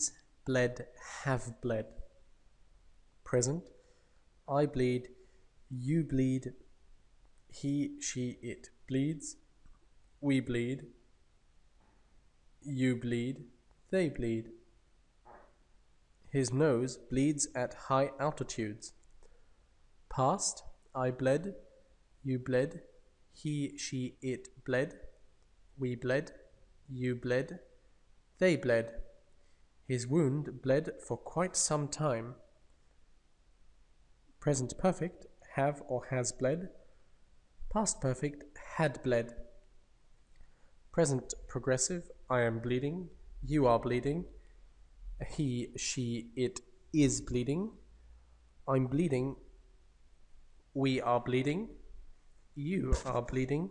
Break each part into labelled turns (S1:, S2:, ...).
S1: bleeds, bled, have bled. Present, I bleed, you bleed, he, she, it bleeds, we bleed, you bleed, they bleed. His nose bleeds at high altitudes. Past, I bled, you bled, he, she, it bled, we bled, you bled, they bled. His wound bled for quite some time. Present perfect, have or has bled. Past perfect, had bled. Present progressive, I am bleeding, you are bleeding, he, she, it is bleeding, I'm bleeding, we are bleeding, you are bleeding,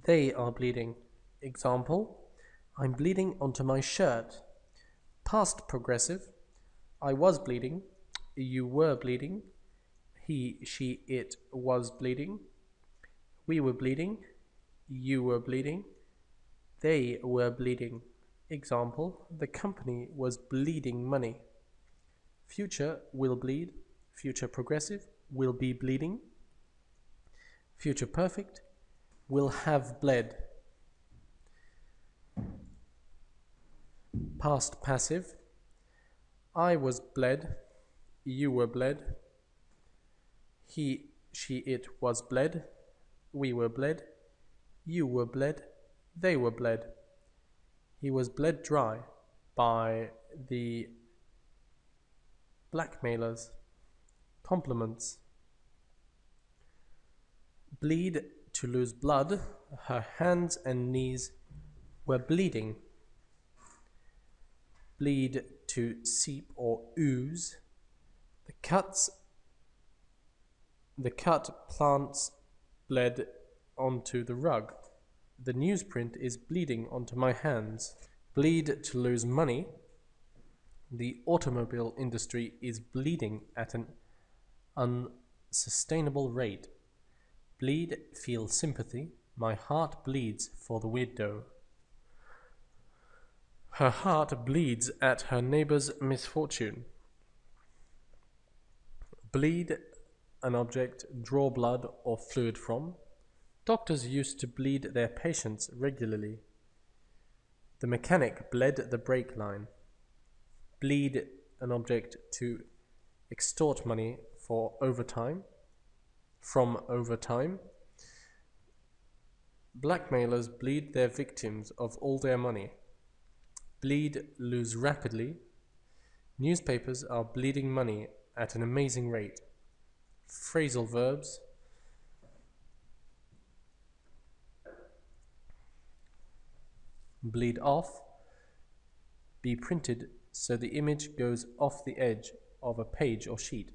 S1: they are bleeding. Example, I'm bleeding onto my shirt. Past progressive, I was bleeding, you were bleeding, he, she, it was bleeding, we were bleeding, you were bleeding, they were bleeding. Example, the company was bleeding money. Future, will bleed. Future progressive, will be bleeding. Future perfect, will have bled. Past passive, I was bled, you were bled, he, she, it was bled, we were bled, you were bled, they were bled. He was bled dry by the blackmailers. Compliments. Bleed, to lose blood. Her hands and knees were bleeding. Bleed, to seep or ooze. The cut plants bled onto the rug. The newsprint is bleeding onto my hands. Bleed, to lose money. The automobile industry is bleeding at an unsustainable rate. Bleed, feel sympathy. My heart bleeds for the widow. Her heart bleeds at her neighbor's misfortune. Bleed, an object, draw blood or fluid from. Doctors used to bleed their patients regularly. The mechanic bled the brake line. Bleed, an object, to extort money for overtime, from overtime. Blackmailers bleed their victims of all their money. Bleed, lose rapidly. Newspapers are bleeding money at an amazing rate. Phrasal verbs. Bleed off, be printed so the image goes off the edge of a page or sheet.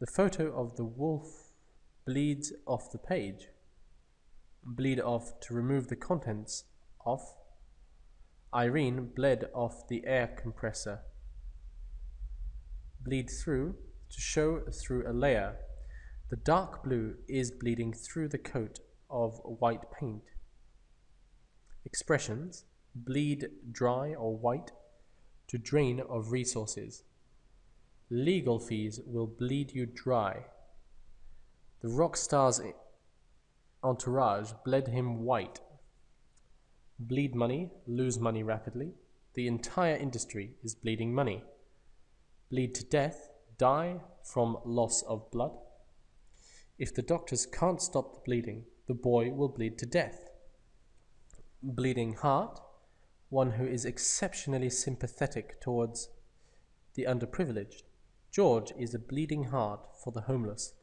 S1: The photo of the wolf bleeds off the page. Bleed off, to remove the contents off. Irene bled off the air compressor. Bleed through, to show through a layer. The dark blue is bleeding through the coat of white paint. Expressions. Bleed dry or white, to drain of resources. Legal fees will bleed you dry. The rock star's entourage bled him white. Bleed money, lose money rapidly. The entire industry is bleeding money. Bleed to death, die from loss of blood. If the doctors can't stop the bleeding, the boy will bleed to death. Bleeding heart, one who is exceptionally sympathetic towards the underprivileged. George is a bleeding heart for the homeless.